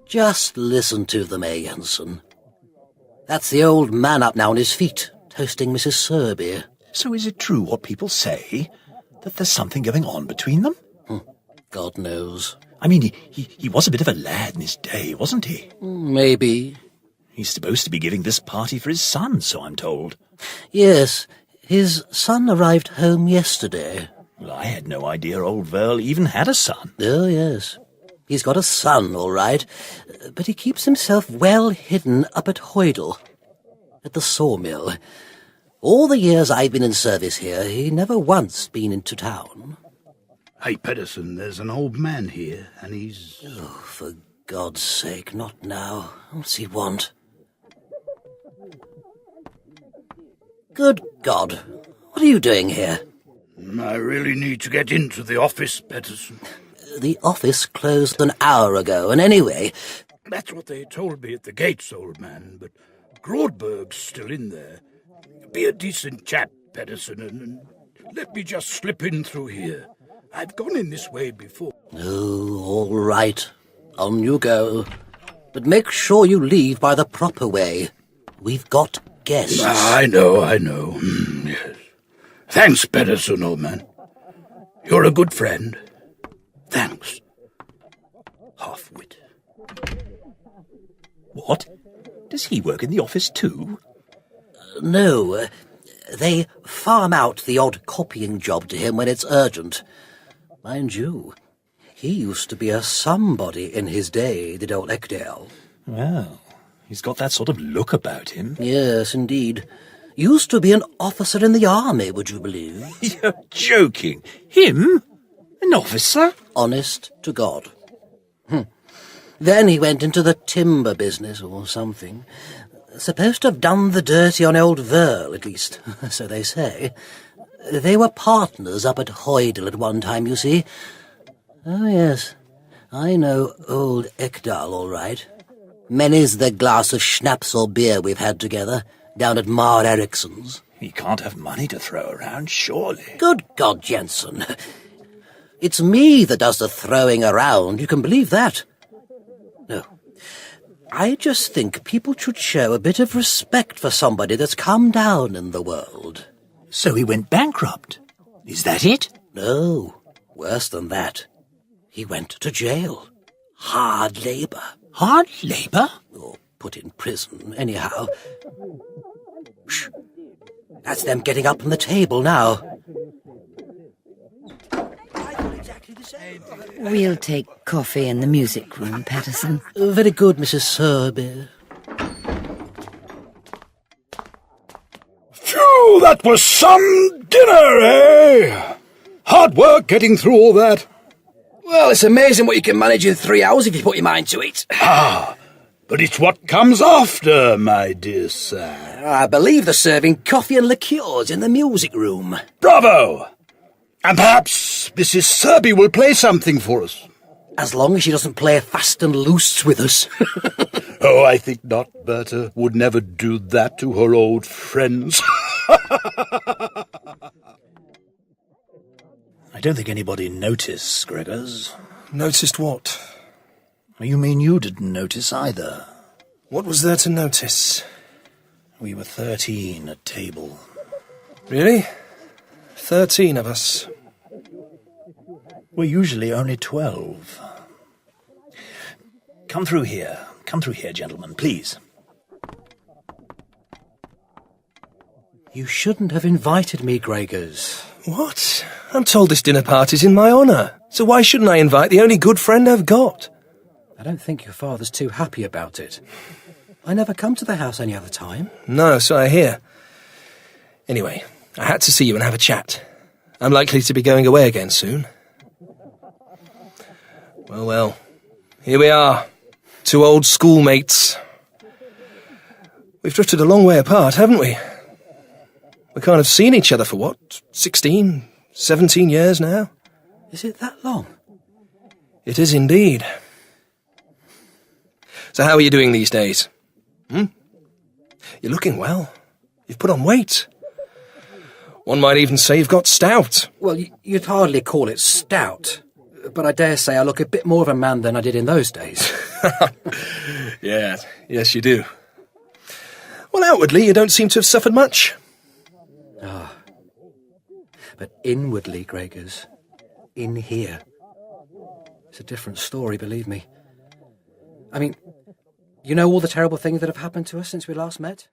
Just listen to them, Jensen. That's the old man up now on his feet, toasting Mrs. Serby. So is it true what people say, that there's something going on between them? God knows. I mean, he was a bit of a lad in his day, wasn't he? Maybe. He's supposed to be giving this party for his son, so I'm told. Yes, his son arrived home yesterday. Well, I had no idea old Verl even had a son. Oh, yes. He's got a son, all right, but he keeps himself well hidden up at Hoydle, at the sawmill. All the years I've been in service here, he never once been into town. Hey, Pedersen, there's an old man here, and he's... Oh, for God's sake, not now. What's he want? Good God, what are you doing here? I really need to get into the office, Pedersen. The office closed an hour ago, and anyway... That's what they told me at the gates, old man, but Grodberg's still in there. Be a decent chap, Pedersen, and let me just slip in through here. I've gone in this way before. Oh, all right. On you go. But make sure you leave by the proper way. We've got guests. I know. Yes. Thanks, Pedersen, old man. You're a good friend. Thanks. Half-wit. What? Does he work in the office too? No, they farm out the odd copying job to him when it's urgent. Mind you, he used to be a somebody in his day, did old Ekdal. Well, he's got that sort of look about him. Yes, indeed. Used to be an officer in the army, would you believe? You're joking. Him? An officer? Honest to God. Then he went into the timber business or something. Supposed to have done the dirty on old Verl, at least, so they say. They were partners up at Hoydle at one time, you see. Oh, yes, I know old Ekdal, all right. Many's the glass of schnapps or beer we've had together, down at Mar Eriksson's. He can't have money to throw around, surely. Good God, Jensen. It's me that does the throwing around, you can believe that. No. I just think people should show a bit of respect for somebody that's come down in the world. So he went bankrupt? Is that it? No, worse than that. He went to jail. Hard labour. Hard labour? Or put in prison, anyhow. Shh. That's them getting up from the table now. We'll take coffee in the music room, Patterson. Very good, Mrs. Serby. Phew, that was some dinner, eh? Hard work getting through all that. Well, it's amazing what you can manage in 3 hours if you put your mind to it. But it's what comes after, my dear sir. I believe they're serving coffee and liqueurs in the music room. Bravo! And perhaps Mrs. Serby will play something for us. As long as she doesn't play fast and loose with us. Oh, I think not. Berta would never do that to her old friends. I don't think anybody noticed, Gregors. Noticed what? You mean you didn't notice either? What was there to notice? We were 13 at table. Really? 13 of us. We're usually only 12. Come through here, gentlemen, please. You shouldn't have invited me, Gregors. What? I'm told this dinner party's in my honour, so why shouldn't I invite the only good friend I've got? I don't think your father's too happy about it. I never come to the house any other time. No, so I hear. Anyway, I had to see you and have a chat. I'm likely to be going away again soon. Well, here we are. 2 old schoolmates. We've drifted a long way apart, haven't we? We can't have seen each other for what, 16, 17 years now? Is it that long? It is indeed. So how are you doing these days? You're looking well. You've put on weight. One might even say you've got stout. Well, you'd hardly call it stout. But I dare say I look a bit more of a man than I did in those days. Yeah, yes, you do. Well, outwardly, you don't seem to have suffered much. But inwardly, Gregors, in here, it's a different story, believe me. I mean, you know all the terrible things that have happened to us since we last met?